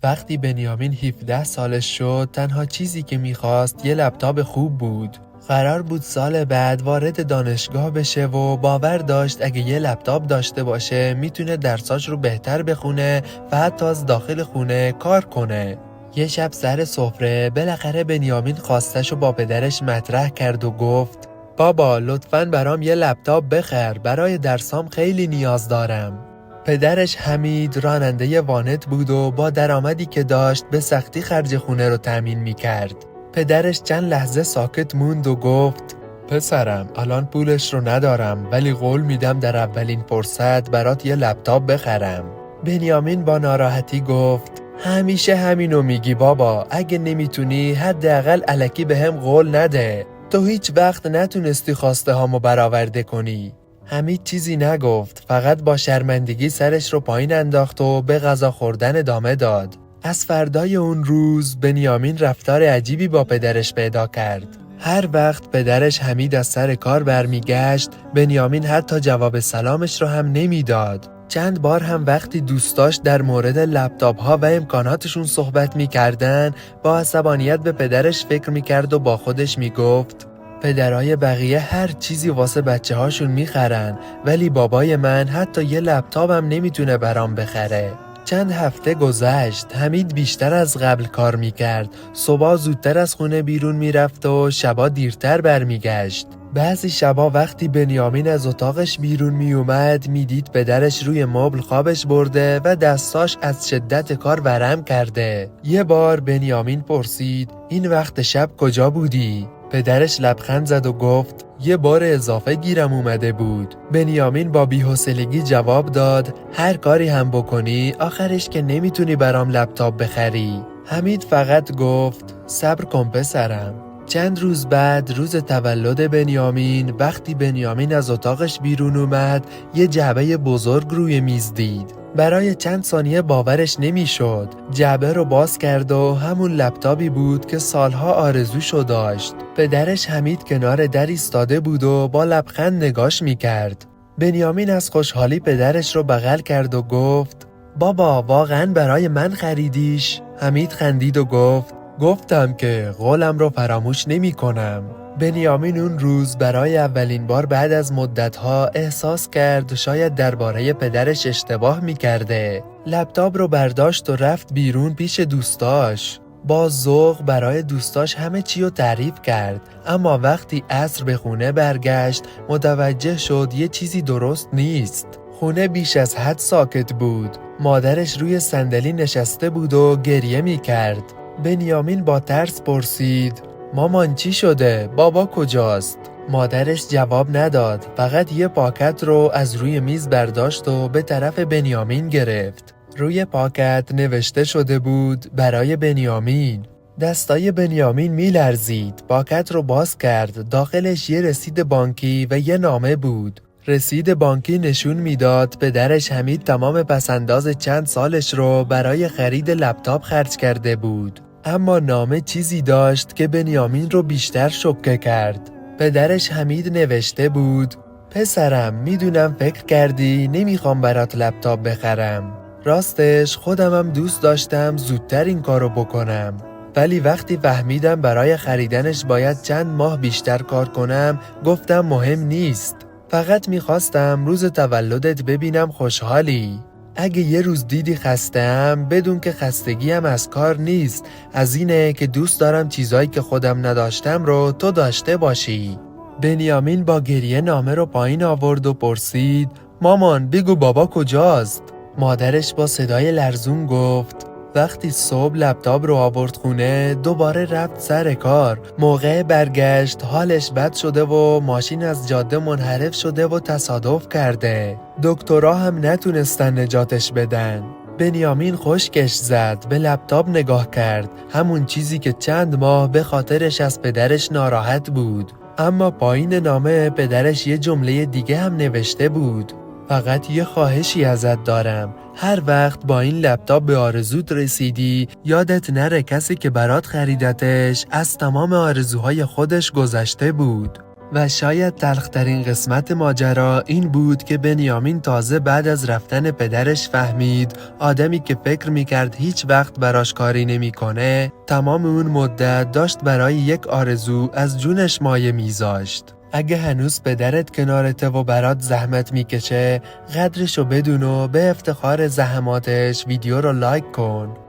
وقتی بنیامین 17 سالش شد، تنها چیزی که میخواست یه لپتاپ خوب بود. قرار بود سال بعد وارد دانشگاه بشه و باور داشت اگه یه لپتاپ داشته باشه میتونه درساش رو بهتر بخونه و حتی از داخل خونه کار کنه. یه شب سر سفره بالاخره بنیامین خواستشو با پدرش مطرح کرد و گفت بابا لطفاً برام یه لپتاپ بخر، برای درسام خیلی نیاز دارم. پدرش حمید راننده وانت بود و با درآمدی که داشت به سختی خرج خونه رو تامین میکرد. پدرش چند لحظه ساکت موند و گفت پسرم الان پولش رو ندارم، ولی قول میدم در اولین فرصت برات یه لپتاپ بخرم. بنیامین با ناراحتی گفت همیشه همینو میگی بابا، اگه نمیتونی حداقل الکی بهم قول نده. تو هیچ وقت نتونستی خواسته هامو برآورده کنی. حمید چیزی نگفت، فقط با شرمندگی سرش رو پایین انداخت و به غذا خوردن ادامه داد. از فردای اون روز بنیامین رفتار عجیبی با پدرش پیدا کرد. هر وقت پدرش حمید از سر کار برمیگشت، بنیامین حتی جواب سلامش رو هم نمیداد. چند بار هم وقتی دوستاش در مورد لپتاپ ها و امکاناتشون صحبت میکردن، با عصبانیت به پدرش فکر میکرد و با خودش میگفت پدرای بقیه هر چیزی واسه بچه هاشون میخرن، ولی بابای من حتی یه لپتاپم نمیتونه برام بخره. چند هفته گذشت، حمید بیشتر از قبل کار میکرد. صبح زودتر از خونه بیرون میرفت و شبا دیرتر برمیگشت. بعضی شبا وقتی بنیامین از اتاقش بیرون میومد، میدید پدرش روی مبل خوابش برده و دستاش از شدت کار ورم کرده. یه بار بنیامین پرسید این وقت شب کجا بودی؟ پدرش لبخند زد و گفت یه بار اضافه گیرم اومده بود. بنیامین با بی‌حوصلگی جواب داد هر کاری هم بکنی آخرش که نمیتونی برام لپتاپ بخری. حمید فقط گفت صبر کن پسرم. چند روز بعد، روز تولد بنیامین، وقتی بنیامین از اتاقش بیرون اومد، یه جعبه بزرگ روی میز دید. برای چند ثانیه باورش نمیشد. جعبه رو باز کرد و همون لپتاپی بود که سالها آرزوشو داشت. پدرش حمید کنار در ایستاده بود و با لبخند نگاش میکرد. بنیامین از خوشحالی پدرش رو بغل کرد و گفت بابا واقعا برای من خریدیش؟ حمید خندید و گفتم که قولم رو فراموش نمی کنم. بنیامین اون روز برای اولین بار بعد از مدتها احساس کرد شاید درباره پدرش اشتباه می کرده. لپتاپ رو برداشت و رفت بیرون پیش دوستاش. با ذوق برای دوستاش همه چی رو تعریف کرد، اما وقتی عصر به خونه برگشت متوجه شد یه چیزی درست نیست. خونه بیش از حد ساکت بود. مادرش روی صندلی نشسته بود و گریه می کرد. بنیامین با ترس پرسید مامان چی شده؟ بابا کجاست؟ مادرش جواب نداد، فقط یه پاکت رو از روی میز برداشت و به طرف بنیامین گرفت. روی پاکت نوشته شده بود برای بنیامین. دستای بنیامین میلرزید. پاکت رو باز کرد. داخلش یه رسید بانکی و یه نامه بود. رسید بانکی نشون میداد پدرش حمید تمام پسنداز چند سالش رو برای خرید لپتاپ خرج کرده بود. اما نامه چیزی داشت که بنیامین رو بیشتر شوکه کرد. پدرش حمید نوشته بود پسرم میدونم فکر کردی نمیخوام برات لپتاپ بخرم. راستش خودمم دوست داشتم زودتر این کارو بکنم. ولی وقتی فهمیدم برای خریدنش باید چند ماه بیشتر کار کنم گفتم مهم نیست. فقط میخواستم روز تولدت ببینم خوشحالی. اگه یه روز دیدی خسته‌ام بدون که خستگیم از کار نیست، از اینه که دوست دارم چیزایی که خودم نداشتم رو تو داشته باشی. بنیامین با گریه نامه رو پایین آورد و پرسید مامان بگو بابا کجاست؟ مادرش با صدای لرزون گفت وقتی صبح لپتاپ رو آورد خونه دوباره رفت سر کار. موقع برگشت حالش بد شده و ماشین از جاده منحرف شده و تصادف کرده. دکترها هم نتونستن نجاتش بدن. بنیامین خشکش زد، به لپتاپ نگاه کرد، همون چیزی که چند ماه به خاطرش از پدرش ناراحت بود. اما پایین نامه پدرش یه جمله دیگه هم نوشته بود فقط یه خواهشی ازت دارم، هر وقت با این لپتاپ به آرزوت رسیدی یادت نره کسی که برات خریدتش از تمام آرزوهای خودش گذشته بود. و شاید تلخترین قسمت ماجرا این بود که بنیامین تازه بعد از رفتن پدرش فهمید آدمی که فکر میکرد هیچ وقت براش کاری نمیکنه تمام اون مدت داشت برای یک آرزو از جونش مایه میذاشت. اگه هنوز پدرت کنارته و برات زحمت میکشه قدرشو بدون و به افتخار زحماتش ویدیو رو لایک کن.